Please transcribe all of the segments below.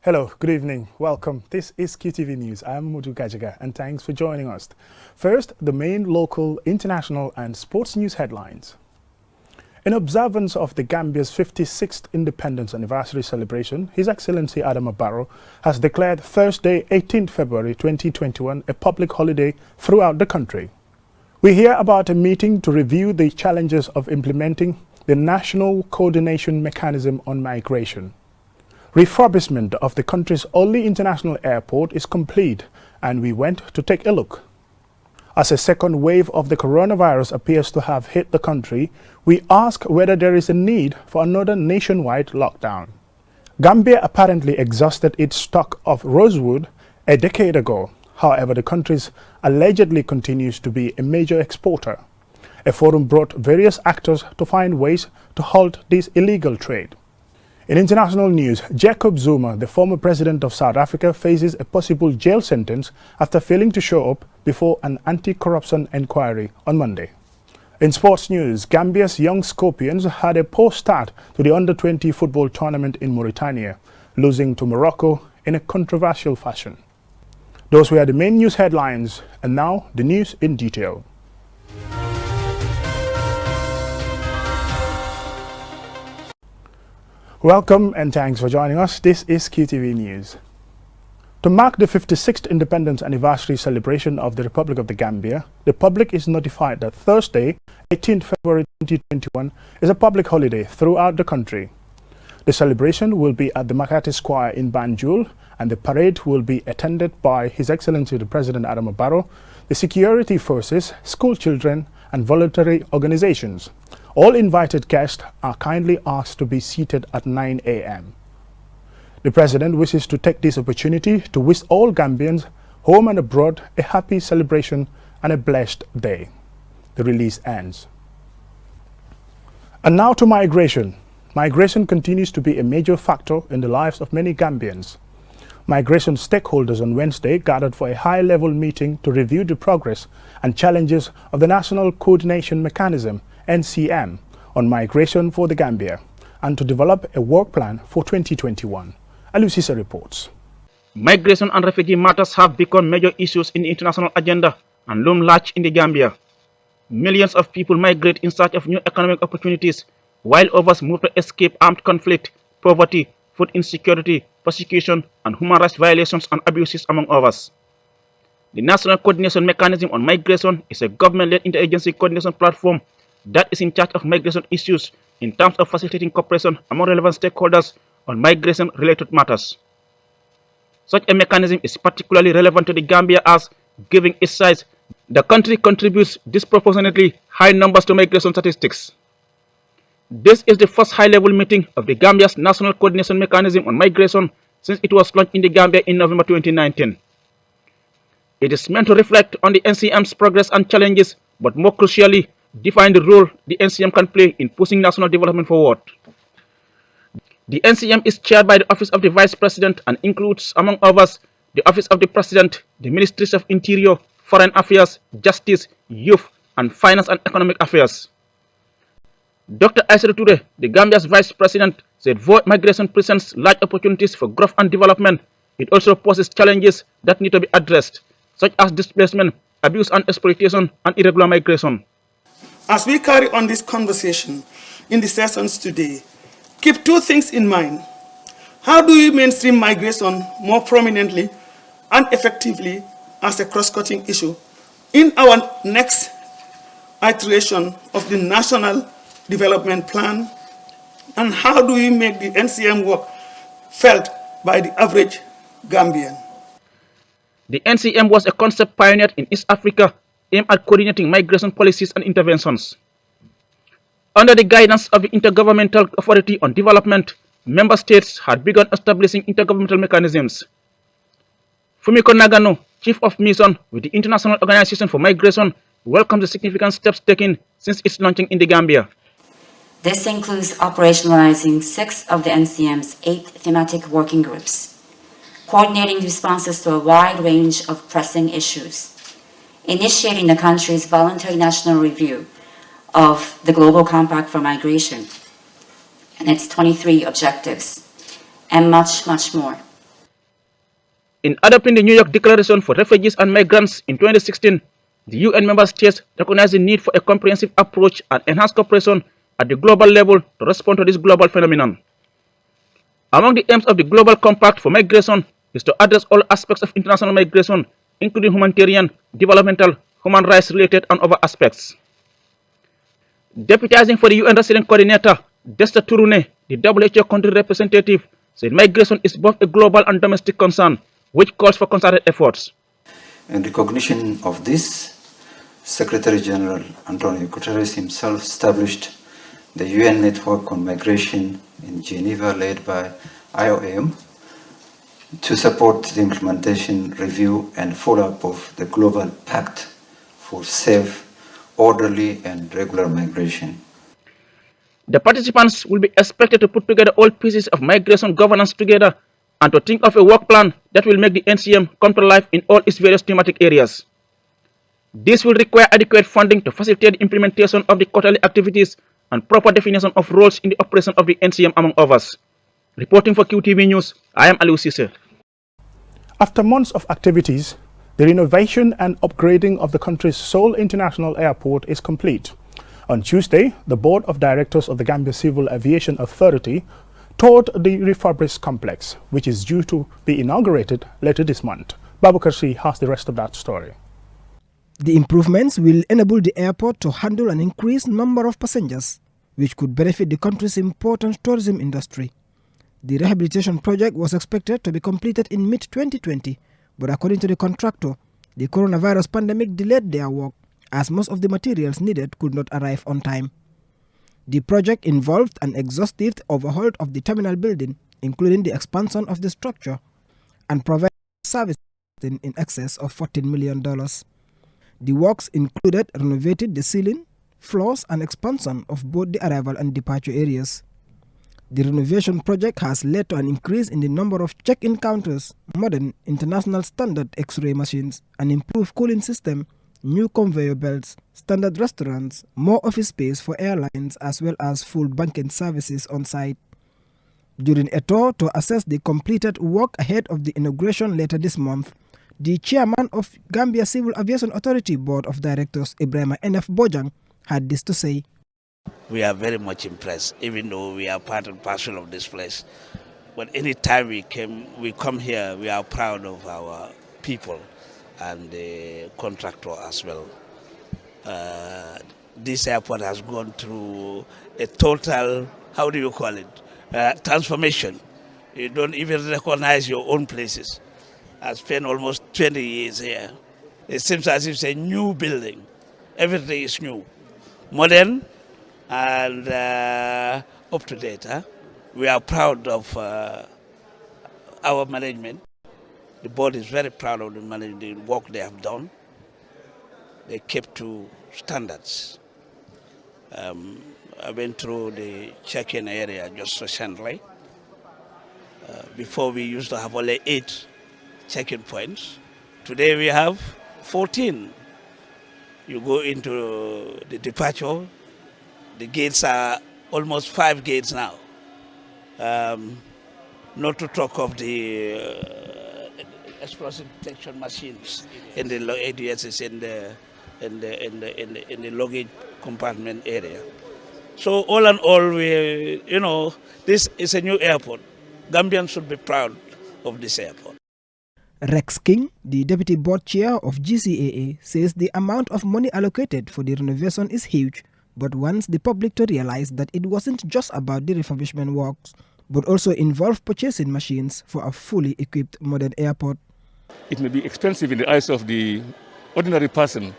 Hello, good evening, welcome. This is QTV News. I am Mudu Gajaga and thanks for joining us. First, the main local, international and sports news headlines. In observance of the Gambia's 56th independence anniversary celebration, His Excellency Adama Barrow has declared Thursday, 18th February 2021 a public holiday throughout the country. We hear about a meeting to review the challenges of implementing the National Coordination Mechanism on Migration. Refurbishment of the country's only international airport is complete, and we went to take a look. As a second wave of the coronavirus appears to have hit the country, we ask whether there is a need for another nationwide lockdown. Gambia apparently exhausted its stock of rosewood a decade ago. However, the country allegedly continues to be a major exporter. A forum brought various actors to find ways to halt this illegal trade. In international news, Jacob Zuma, the former president of South Africa, faces a possible jail sentence after failing to show up before an anti-corruption inquiry on Monday. In sports news, Gambia's young Scorpions had a poor start to the Under-20 football tournament in Mauritania, losing to Morocco in a controversial fashion. Those were the main news headlines, and now the news in detail. Welcome and thanks for joining us. This is QTV News. To mark the 56th independence anniversary celebration of the Republic of the Gambia, the public is notified that Thursday, 18th February 2021 is a public holiday throughout the country. The celebration will be at the Makati Square in Banjul, and the parade will be attended by His Excellency the President Adama Barrow, the security forces, school children and voluntary organizations. All invited guests are kindly asked to be seated at 9 a.m. The President wishes to take this opportunity to wish all Gambians, home and abroad, a happy celebration and a blessed day. The release ends. And now to migration. Migration continues to be a major factor in the lives of many Gambians. Migration stakeholders on Wednesday gathered for a high-level meeting to review the progress and challenges of the National Coordination Mechanism NCM on migration for the Gambia and to develop a work plan for 2021. Alusisa reports. Migration and refugee matters have become major issues in the international agenda and loom large in the Gambia. Millions of people migrate in search of new economic opportunities, while others move to escape armed conflict, poverty, food insecurity, persecution, and human rights violations and abuses, among others. The National Coordination Mechanism on Migration is a government-led interagency coordination platform that is in charge of migration issues in terms of facilitating cooperation among relevant stakeholders on migration-related matters. Such a mechanism is particularly relevant to the Gambia as, given its size, the country contributes disproportionately high numbers to migration statistics. This is the first high-level meeting of the Gambia's National Coordination Mechanism on Migration since it was launched in the Gambia in November 2019. It is meant to reflect on the NCM's progress and challenges, but more crucially, define the role the NCM can play in pushing national development forward. The NCM is chaired by the Office of the Vice President and includes, among others, the Office of the President, the Ministries of Interior, Foreign Affairs, Justice, Youth, and Finance and Economic Affairs. Dr. Aissatou Touré, the Gambia's Vice President, said though migration presents large opportunities for growth and development, it also poses challenges that need to be addressed, such as displacement, abuse and exploitation, and irregular migration. As we carry on this conversation in the sessions today, keep two things in mind. How do we mainstream migration more prominently and effectively as a cross-cutting issue in our next iteration of the National Development Plan? And how do we make the NCM work felt by the average Gambian? The NCM was a concept pioneered in East Africa aimed at coordinating migration policies and interventions. Under the guidance of the Intergovernmental Authority on Development, member states had begun establishing intergovernmental mechanisms. Fumiko Nagano, Chief of Mission with the International Organization for Migration, welcomes the significant steps taken since its launching in the Gambia. This includes operationalizing 6 of the NCM's 8 thematic working groups, coordinating responses to a wide range of pressing issues, initiating the country's voluntary national review of the Global Compact for Migration and its 23 objectives, and much, much more. In adopting the New York Declaration for Refugees and Migrants in 2016, the UN member states recognized the need for a comprehensive approach and enhanced cooperation at the global level to respond to this global phenomenon. Among the aims of the Global Compact for Migration is to address all aspects of international migration, including humanitarian, developmental, human rights related, and other aspects. Deputizing for the UN Resident Coordinator, Desta Turune, the WHO country representative, said migration is both a global and domestic concern, which calls for concerted efforts. In recognition of this, Secretary General Antonio Guterres himself established the UN Network on Migration in Geneva, led by IOM, to support the implementation, review, and follow-up of the Global Pact for Safe, Orderly, and Regular Migration. The participants will be expected to put together all pieces of migration governance together and to think of a work plan that will make the NCM come to life in all its various thematic areas. This will require adequate funding to facilitate the implementation of the quarterly activities and proper definition of roles in the operation of the NCM, among others. Reporting for QTV News, I am Aliou Cisse. After months of activities, the renovation and upgrading of the country's sole international airport is complete. On Tuesday, the Board of Directors of the Gambia Civil Aviation Authority toured the refurbished complex, which is due to be inaugurated later this month. Babukar C has the rest of that story. The improvements will enable the airport to handle an increased number of passengers, which could benefit the country's important tourism industry. The rehabilitation project was expected to be completed in mid-2020, but according to the contractor, the coronavirus pandemic delayed their work as most of the materials needed could not arrive on time. The project involved an exhaustive overhaul of the terminal building, including the expansion of the structure, and provided services in excess of $14 million. The works included renovating the ceiling, floors, and expansion of both the arrival and departure areas. The renovation project has led to an increase in the number of check-in counters, modern international standard X-ray machines, an improved cooling system, new conveyor belts, standard restaurants, more office space for airlines, as well as full banking services on site. During a tour to assess the completed work ahead of the inauguration later this month, the chairman of Gambia Civil Aviation Authority Board of Directors, Ibrahima NF Bojang, had this to say. We are very much impressed, even though we are part and parcel of this place. But any time we come here, we are proud of our people and the contractor as well. This airport has gone through a total, how do you call it, transformation. You don't even recognize your own places. I spent almost 20 years here. It seems as if it's a new building. Everything is new, modern, and up to date. We are proud of our management. The board is very proud of the work they have done. They kept to standards. I went through the check-in area just recently. Before we used to have only 8 check-in points. Today we have 14. You go into the departure, the gates are almost 5 gates now. Not to talk of the explosive detection machines in the ADSs in the luggage compartment area. So all in all, this is a new airport. Gambians should be proud of this airport. Rex King, the deputy board chair of GCAA, says the amount of money allocated for the renovation is huge, but wants the public to realize that it wasn't just about the refurbishment works, but also involved purchasing machines for a fully equipped modern airport. It may be expensive in the eyes of the ordinary person,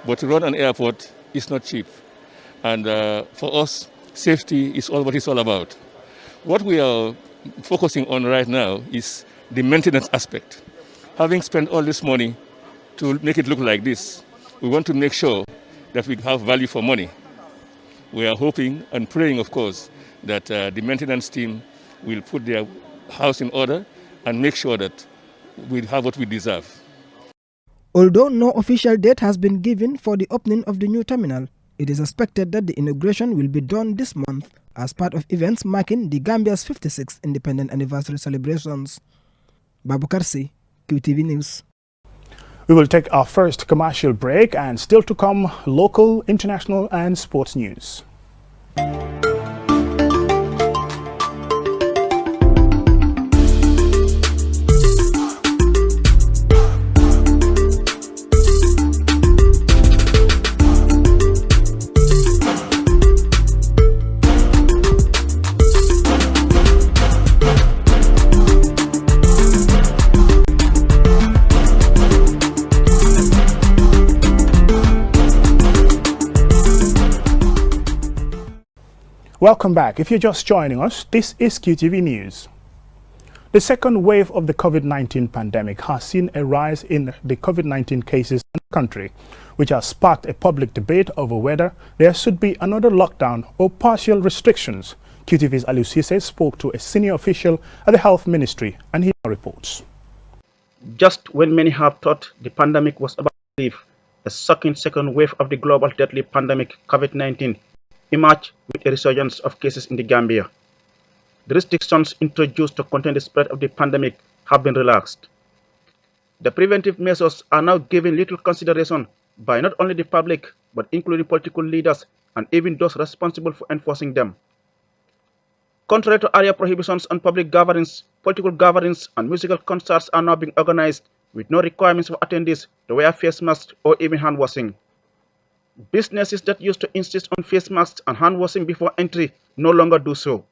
but to run an airport is not cheap. And for us, safety is all what it's all about. What we are focusing on right now is the maintenance aspect. Having spent all this money to make it look like this, we want to make sure that we have value for money. We are hoping and praying, of course, that the maintenance team will put their house in order and make sure that we have what we deserve. Although no official date has been given for the opening of the new terminal, it is expected that the inauguration will be done this month as part of events marking the Gambia's 56th independent anniversary celebrations. Babukar C, QTV News. We will take our first commercial break, and still to come, local, international and sports news. Welcome back. If you're just joining us, this is QTV News. The second wave of the COVID-19 pandemic has seen a rise in the COVID-19 cases in the country, which has sparked a public debate over whether there should be another lockdown or partial restrictions. QTV's Aliu Cisse spoke to a senior official at the Health Ministry, and he reports. Just when many have thought the pandemic was about to leave, a shocking second wave of the global deadly pandemic COVID-19 emerged with a resurgence of cases in the Gambia. The restrictions introduced to contain the spread of the pandemic have been relaxed. The preventive measures are now given little consideration by not only the public, but including political leaders and even those responsible for enforcing them. Contrary to earlier prohibitions on public gatherings, political gatherings and musical concerts are now being organized with no requirements for attendees to wear face masks or even hand washing. Businesses that used to insist on face masks and hand washing before entry no longer do so.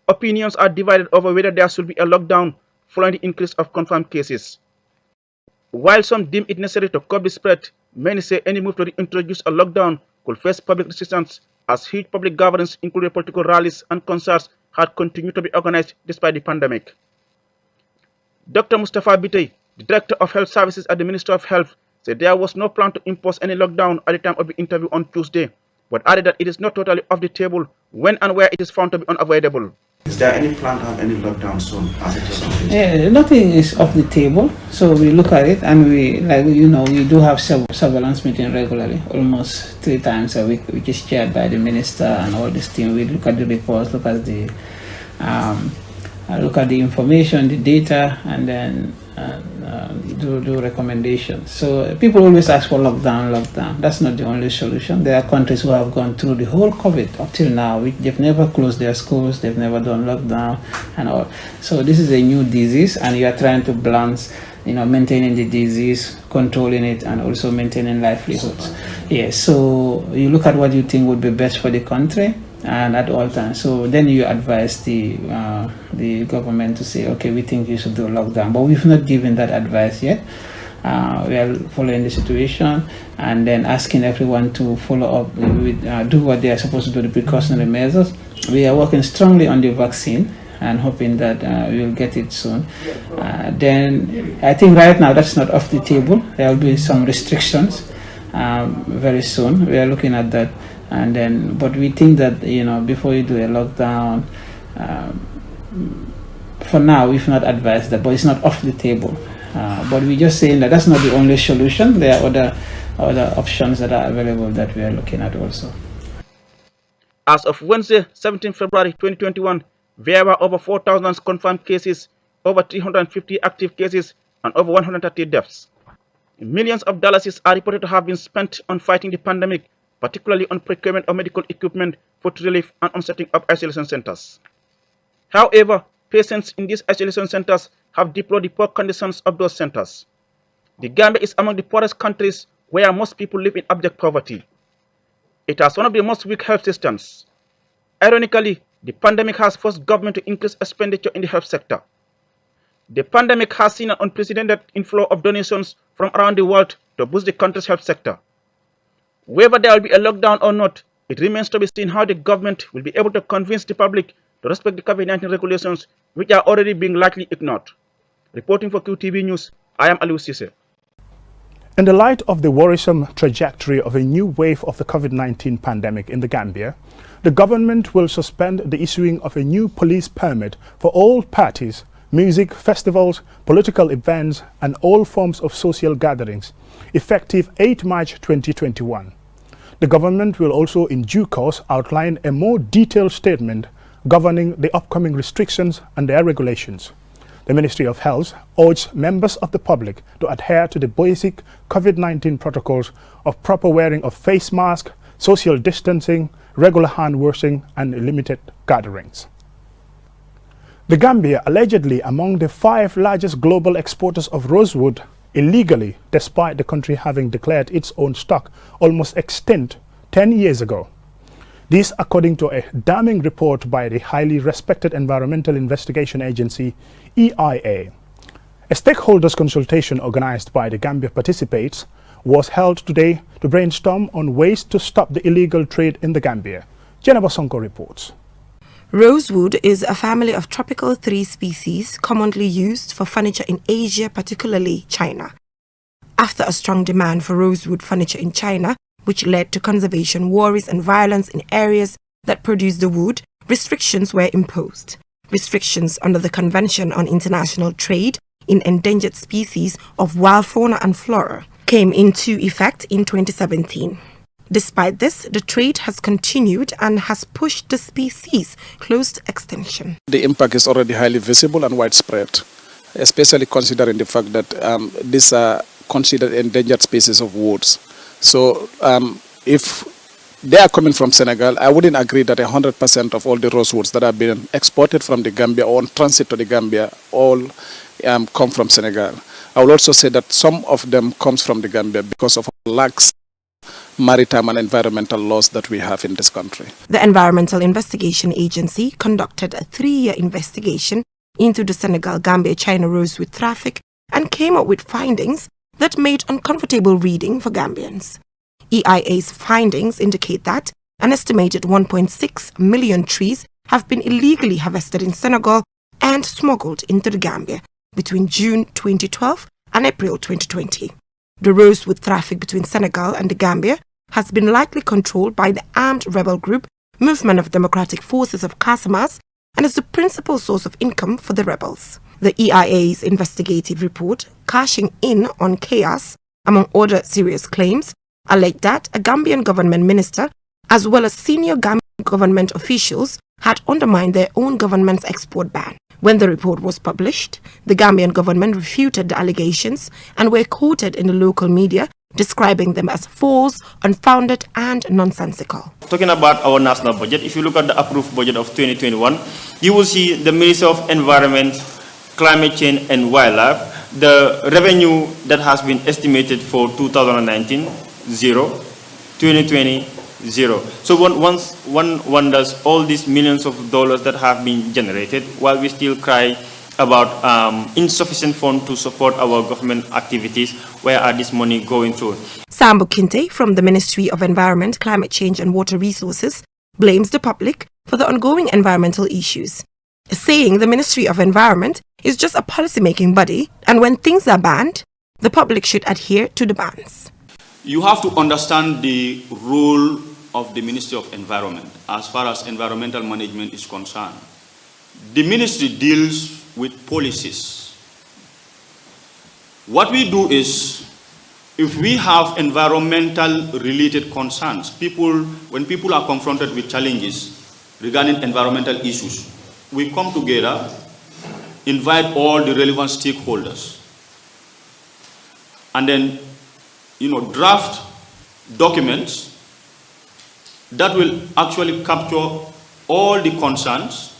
Opinions are divided over whether there should be a lockdown following the increase of confirmed cases. While some deem it necessary to curb the spread, many say any move to reintroduce a lockdown could face public resistance, as huge public gatherings, including political rallies and concerts, had continued to be organized despite the pandemic. Dr. Mustafa Bitey, the Director of Health Services at the Ministry of Health, said there was no plan to impose any lockdown at the time of the interview on Tuesday, but added that it is not totally off the table when and where it is found to be unavoidable. Is there any plan to have any lockdown soon as it is? Yeah, nothing is off the table, so we look at it, and we do have surveillance meeting regularly, almost 3 times a week, which is chaired by the minister and all this team. We look at the reports, look at the information, the data, and then do recommendations. So people always ask for lockdown. That's not the only solution. There are countries who have gone through the whole COVID up till now. They've never closed their schools, they've never done lockdown and all. So this is a new disease, and you are trying to balance, maintaining the disease, controlling it, and also maintaining livelihoods. Yes, so you look at what you think would be best for the country, and at all times. So then you advise the government to say, okay, we think you should do a lockdown, but we've not given that advice yet. We are following the situation and then asking everyone to follow up with do what they are supposed to do, the precautionary measures. We are working strongly on the vaccine and hoping that we will get it soon. Then I think right now that's not off the table. There will be some restrictions very soon. We are looking at that. And then, but we think that, before you do a lockdown, for now, we've not advised that, but it's not off the table. But we're just saying that that's not the only solution. There are other options that are available that we are looking at also. As of Wednesday, 17 February 2021, there were over 4,000 confirmed cases, over 350 active cases, and over 130 deaths. Millions of dollars are reported to have been spent on fighting the pandemic, particularly on procurement of medical equipment, food relief, and on setting up isolation centers. However, patients in these isolation centers have deplored the poor conditions of those centers. The Gambia is among the poorest countries where most people live in abject poverty. It has one of the most weak health systems. Ironically, the pandemic has forced government to increase expenditure in the health sector. The pandemic has seen an unprecedented inflow of donations from around the world to boost the country's health sector. Whether there will be a lockdown or not, it remains to be seen how the government will be able to convince the public to respect the COVID-19 regulations, which are already being largely ignored. Reporting for QTV News, I am Aliu Cisse. In the light of the worrisome trajectory of a new wave of the COVID-19 pandemic in the Gambia, the government will suspend the issuing of a new police permit for all parties, music, festivals, political events, and all forms of social gatherings, effective 8 March 2021. The government will also in due course outline a more detailed statement governing the upcoming restrictions and their regulations. The Ministry of Health urged members of the public to adhere to the basic COVID-19 protocols of proper wearing of face masks, social distancing, regular hand washing, and limited gatherings. The Gambia, allegedly among the 5 largest global exporters of rosewood, illegally, despite the country having declared its own stock almost extinct 10 years ago. This according to a damning report by the highly respected environmental investigation agency EIA. A stakeholders consultation organized by the Gambia Participates was held today to brainstorm on ways to stop the illegal trade in the Gambia. Jennifer Sonko reports. Rosewood is a family of tropical tree species commonly used for furniture in Asia, particularly China. After a strong demand for rosewood furniture in China, which led to conservation worries and violence in areas that produce the wood, restrictions were imposed. Restrictions under the Convention on International Trade in Endangered Species of Wild Fauna and Flora came into effect in 2017. Despite this, the trade has continued and has pushed the species close to extinction. The impact is already highly visible and widespread, especially considering the fact that these are considered endangered species of woods. So if they are coming from Senegal, I wouldn't agree that 100% of all the rosewoods that have been exported from the Gambia or on transit to the Gambia all come from Senegal. I will also say that some of them comes from the Gambia because of lax maritime and environmental laws that we have in this country. The Environmental Investigation Agency conducted a 3-year investigation into the Senegal-Gambia-China rosewood traffic and came up with findings that made uncomfortable reading for Gambians. EIA's findings indicate that an estimated 1.6 million trees have been illegally harvested in Senegal and smuggled into the Gambia between June 2012 and April 2020. The rosewood traffic between Senegal and the Gambia has been likely controlled by the armed rebel group Movement of Democratic Forces of Casamas and is the principal source of income for the rebels. The EIA's investigative report, cashing in on chaos, among other serious claims, alleged that a Gambian government minister as well as senior Gambian government officials had undermined their own government's export ban. When the report was published, the Gambian government refuted the allegations and were quoted in the local media, describing them as false, unfounded, and nonsensical. Talking about our national budget, if you look at the approved budget of 2021, you will see the Ministry of Environment, Climate Change and Wildlife, the revenue that has been estimated for 2019, 0, 2020, 0. So one wonders all these millions of dollars that have been generated while we still cry about insufficient funds to support our government activities. Where are this money going to? Sambo Kinte from the Ministry of Environment, Climate Change and Water Resources blames the public for the ongoing environmental issues, saying the Ministry of Environment is just a policy-making body and when things are banned, the public should adhere to the bans. You have to understand the role of the Ministry of Environment as far as environmental management is concerned. The ministry deals with policies. What we do is, if we have environmental related concerns, when people are confronted with challenges regarding environmental issues, we come together, invite all the relevant stakeholders, and then draft documents that will actually capture all the concerns.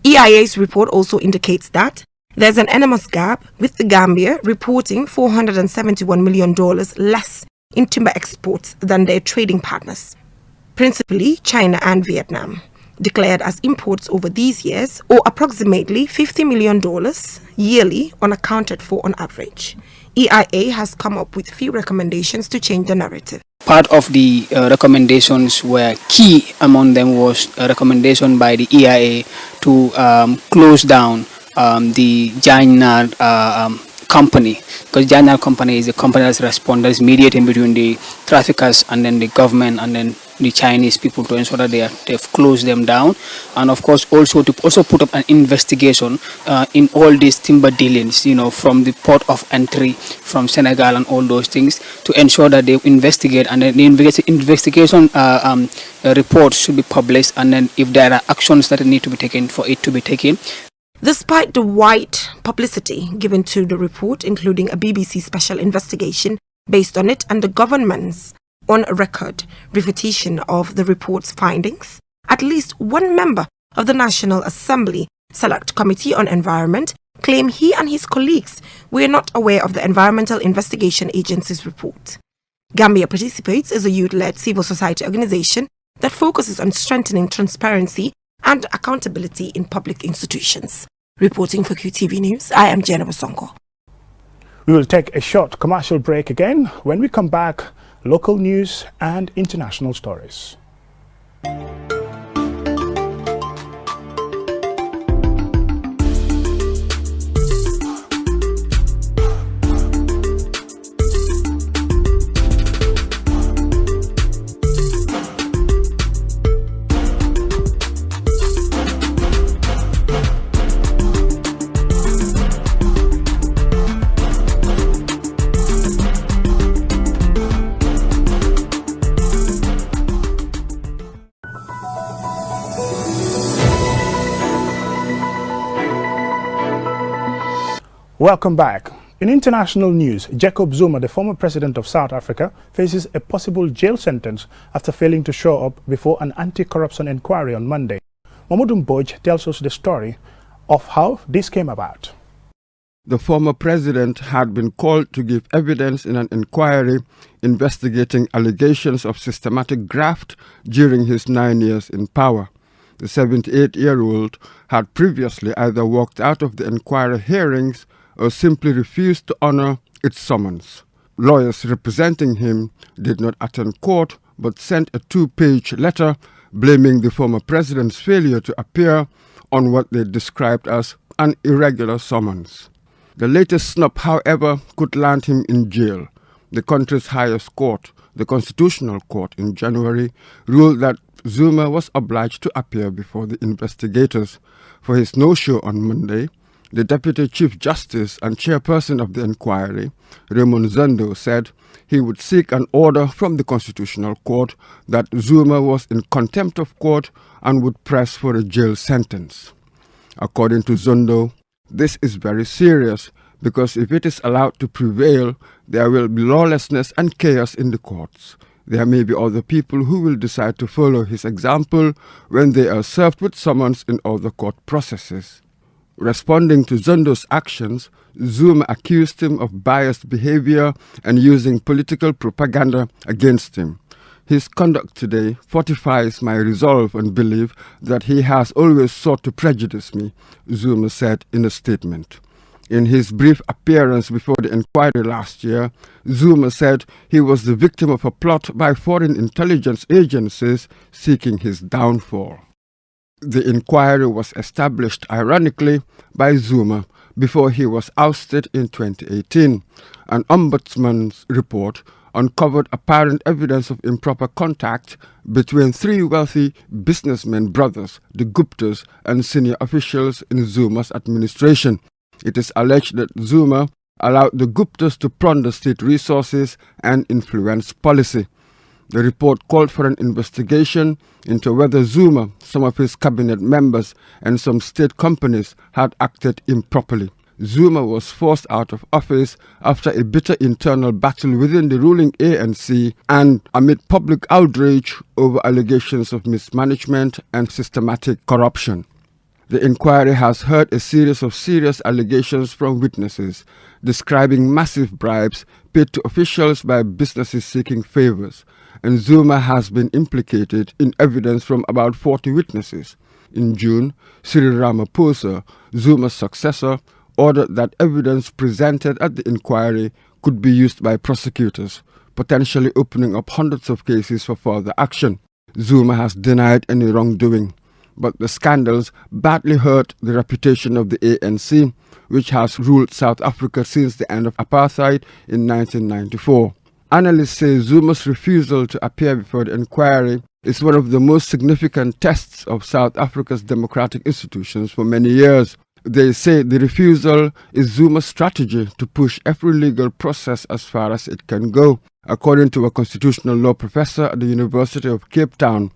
EIA's report also indicates that there's an enormous gap, with the Gambia reporting $471 million less in timber exports than their trading partners, principally China and Vietnam, declared as imports over these years, or approximately $50 million yearly unaccounted for on average. EIA has come up with few recommendations to change the narrative. Part of the recommendations were key. Among them was a recommendation by the EIA to close down the Jainar company, because Jainar company is a company that's responders mediating between the traffickers and then the government and then the Chinese people to ensure that they've closed them down, and of course also to put up an investigation in all these timber dealings, from the port of entry from Senegal and all those things, to ensure that they investigate, and then the investigation reports should be published, and then if there are actions that need to be taken, for it to be taken. Despite the wide publicity given to the report, including a BBC special investigation based on it and the government's on-record refutation of the report's findings, at least one member of the National Assembly Select Committee on Environment claimed he and his colleagues were not aware of the Environmental Investigation Agency's report. Gambia Participates is a youth-led civil society organization that focuses on strengthening transparency and accountability in public institutions. Reporting for QTV News, I am Jenna Bosongo. We will take a short commercial break again. When we come back, local news and international stories. Welcome back. In international news, Jacob Zuma, the former president of South Africa, faces a possible jail sentence after failing to show up before an anti-corruption inquiry on Monday. Mamadou Mbodj tells us the story of how this came about. The former president had been called to give evidence in an inquiry investigating allegations of systematic graft during his 9 years in power. The 78-year-old had previously either walked out of the inquiry hearings or simply refused to honor its summons. Lawyers representing him did not attend court but sent a 2-page letter blaming the former president's failure to appear on what they described as an irregular summons. The latest snub, however, could land him in jail. The country's highest court, the Constitutional Court, in January, ruled that Zuma was obliged to appear before the investigators. For his no-show on Monday, the Deputy Chief Justice and Chairperson of the inquiry, Raymond Zondo, said he would seek an order from the Constitutional Court that Zuma was in contempt of court and would press for a jail sentence. According to Zondo, this is very serious because if it is allowed to prevail, there will be lawlessness and chaos in the courts. There may be other people who will decide to follow his example when they are served with summons in other court processes. Responding to Zondo's actions, Zuma accused him of biased behavior and using political propaganda against him. His conduct today fortifies my resolve and belief that he has always sought to prejudice me, Zuma said in a statement. In his brief appearance before the inquiry last year, Zuma said he was the victim of a plot by foreign intelligence agencies seeking his downfall. The inquiry was established, ironically, by Zuma before he was ousted in 2018. An ombudsman's report uncovered apparent evidence of improper contact between 3 wealthy businessmen brothers, the Guptas, and senior officials in Zuma's administration. It is alleged that Zuma allowed the Guptas to plunder state resources and influence policy. The report called for an investigation into whether Zuma, some of his cabinet members, and some state companies had acted improperly. Zuma was forced out of office after a bitter internal battle within the ruling ANC and amid public outrage over allegations of mismanagement and systematic corruption. The inquiry has heard a series of serious allegations from witnesses, describing massive bribes paid to officials by businesses seeking favors, and Zuma has been implicated in evidence from about 40 witnesses. In June, Cyril Ramaphosa, Zuma's successor, ordered that evidence presented at the inquiry could be used by prosecutors, potentially opening up hundreds of cases for further action. Zuma has denied any wrongdoing, but the scandals badly hurt the reputation of the ANC, which has ruled South Africa since the end of apartheid in 1994. Analysts say Zuma's refusal to appear before the inquiry is one of the most significant tests of South Africa's democratic institutions for many years. They say the refusal is Zuma's strategy to push every legal process as far as it can go. According to a constitutional law professor at the University of Cape Town,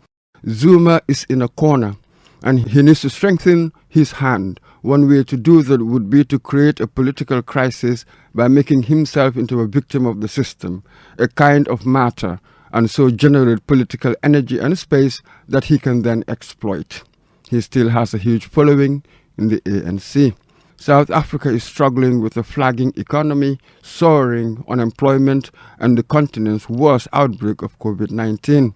Zuma is in a corner and he needs to strengthen his hand one way to do that would be to create a political crisis by making himself into a victim of the system, a kind of martyr, and so generate political energy and space that he can then exploit. He still has a huge following in the ANC. South Africa is struggling with a flagging economy, soaring unemployment, and the continent's worst outbreak of COVID-19.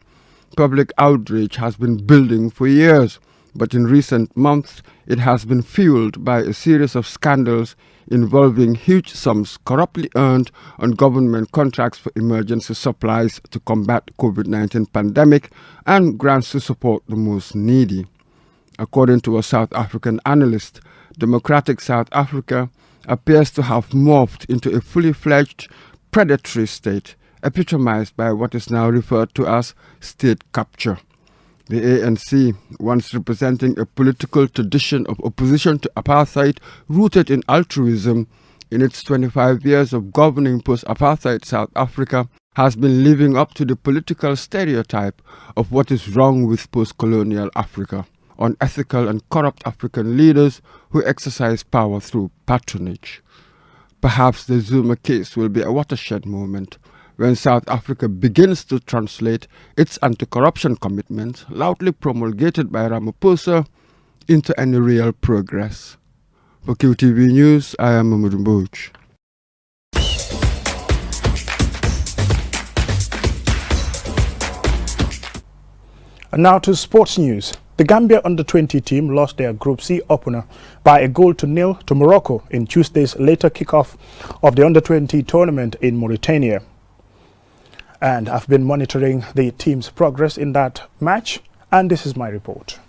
Public outrage has been building for years, but in recent months it has been fueled by a series of scandals involving huge sums corruptly earned on government contracts for emergency supplies to combat COVID-19 pandemic and grants to support the most needy. According to a South African analyst, democratic South Africa appears to have morphed into a fully fledged predatory state, epitomized by what is now referred to as state capture. The ANC, once representing a political tradition of opposition to apartheid rooted in altruism, in its 25 years of governing post-apartheid South Africa, has been living up to the political stereotype of what is wrong with post-colonial Africa, unethical and corrupt African leaders who exercise power through patronage. Perhaps the Zuma case will be a watershed moment when South Africa begins to translate its anti-corruption commitments, loudly promulgated by Ramaphosa, into any real progress. For QTV News, I am Mamadou Mbouch. And now to sports news. The Gambia under-20 team lost their Group C opener by 1-0 to Morocco in Tuesday's later kickoff of the under-20 tournament in Mauritania. And I've been monitoring the team's progress in that match, and this is my report.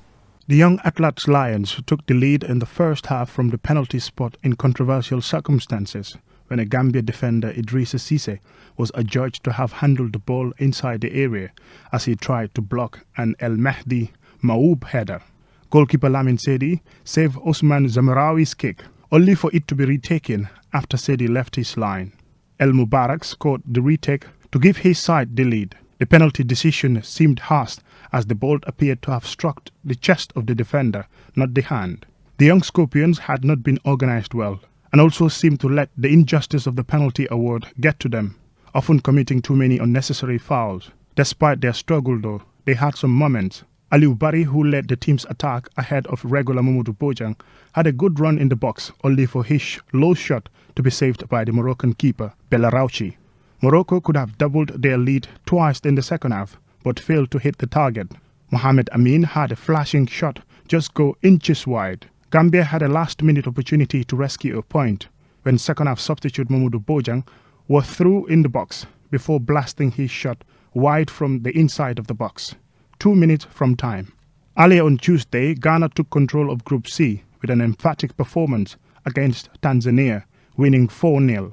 The young Atlas Lions took the lead in the first half from the penalty spot in controversial circumstances when a Gambia defender, Idrissa Cisse, was adjudged to have handled the ball inside the area as he tried to block an El Mehdi Maoub header. Goalkeeper Lamin Sedi saved Osman Zamarawi's kick, only for it to be retaken after Sedi left his line. El Mubarak scored the retake to give his side the lead. The penalty decision seemed harsh as the ball appeared to have struck the chest of the defender, not the hand. The young Scorpions had not been organised well and also seemed to let the injustice of the penalty award get to them, often committing too many unnecessary fouls. Despite their struggle though, they had some moments. Aliou Barry, who led the team's attack ahead of regular Mamadou Bojang, had a good run in the box, only for his low shot to be saved by the Moroccan keeper, Bellarauchi. Morocco could have doubled their lead twice in the second half, but failed to hit the target. Mohamed Amin had a flashing shot just go inches wide. Gambia had a last-minute opportunity to rescue a point when second-half substitute Mamadou Bojang was through in the box before blasting his shot wide from the inside of the box. 2 minutes from time. Earlier on Tuesday, Ghana took control of Group C with an emphatic performance against Tanzania, winning 4-0.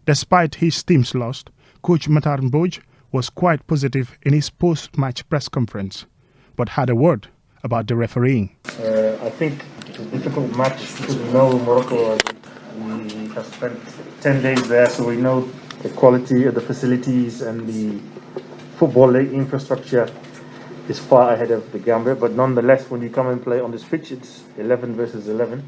Despite his team's loss, Coach Matar Mboj was quite positive in his post-match press conference, but had a word about the refereeing. I think it's a difficult match because we know Morocco. We have spent 10 days there, so we know the quality of the facilities and the football infrastructure is far ahead of the Gambia. But nonetheless, when you come and play on this pitch, it's 11 versus 11.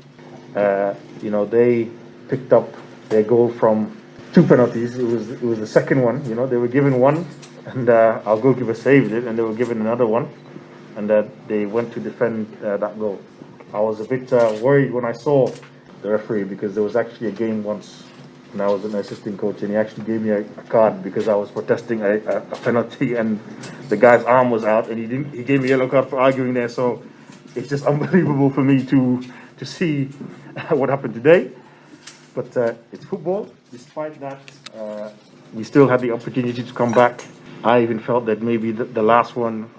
They picked up their goal from 2 penalties. It was the second one. They were given one, and our goalkeeper saved it, and they were given another one, and they went to defend that goal. I was a bit worried when I saw the referee because there was actually a game once when I was an assistant coach, and he actually gave me a card because I was protesting a penalty, and the guy's arm was out, and he gave me a yellow card for arguing there. So it's just unbelievable for me to see what happened today. But it's football. Despite that, we still had the opportunity to come back. I even felt that maybe the last one,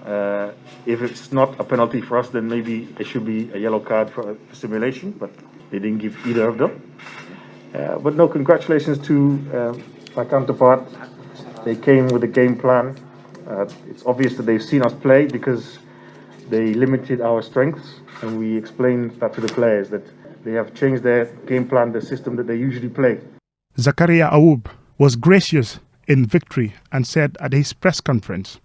if it's not a penalty for us, then maybe it should be a yellow card for simulation, but they didn't give either of them. But no, congratulations to my counterpart. They came with a game plan. It's obvious that they've seen us play because they limited our strengths, and we explained that to the players that they have changed their game plan, the system that they usually play. Zakaria Aoub was gracious in victory and said at his press conference,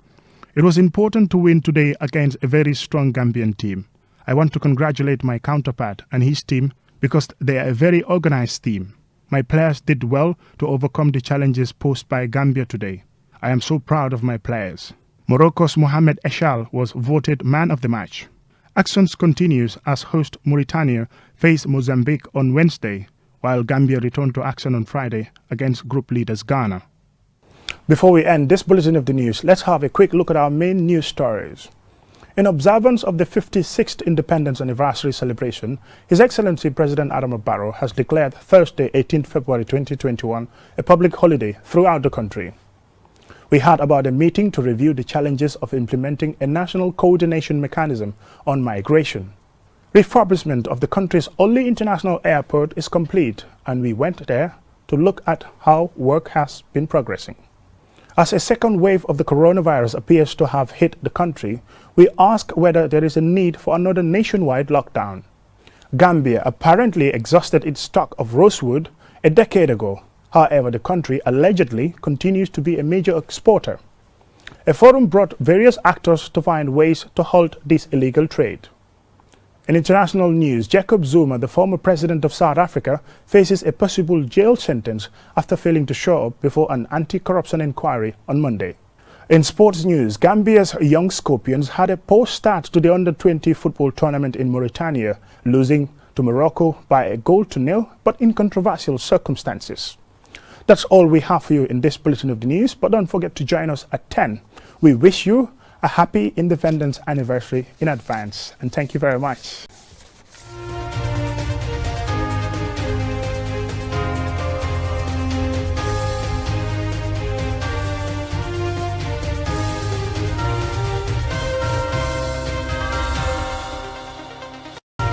"It was important to win today against a very strong Gambian team. I want to congratulate my counterpart and his team because they are a very organized team. My players did well to overcome the challenges posed by Gambia today. I am so proud of my players. Morocco's Mohamed Echal was voted man of the match. Actions continues as host Mauritania faced Mozambique on Wednesday, while Gambia returned to action on Friday against group leaders Ghana. Before we end this bulletin of the news, let's have a quick look at our main news stories. In observance of the 56th Independence Anniversary celebration, His Excellency President Adama Barrow has declared Thursday, 18th February 2021, a public holiday throughout the country. We heard about a meeting to review the challenges of implementing a national coordination mechanism on migration. Refurbishment of the country's only international airport is complete, and we went there to look at how work has been progressing. As a second wave of the coronavirus appears to have hit the country, we ask whether there is a need for another nationwide lockdown. Gambia apparently exhausted its stock of rosewood a decade ago. However, the country allegedly continues to be a major exporter. A forum brought various actors to find ways to halt this illegal trade. In international news, Jacob Zuma, the former president of South Africa, faces a possible jail sentence after failing to show up before an anti-corruption inquiry on Monday. In sports news, Gambia's young Scorpions had a poor start to the Under-20 football tournament in Mauritania, losing to Morocco by 1-0, but in controversial circumstances. That's all we have for you in this bulletin of the news, but don't forget to join us at 10. We wish you a happy Independence Anniversary in advance, and thank you very much.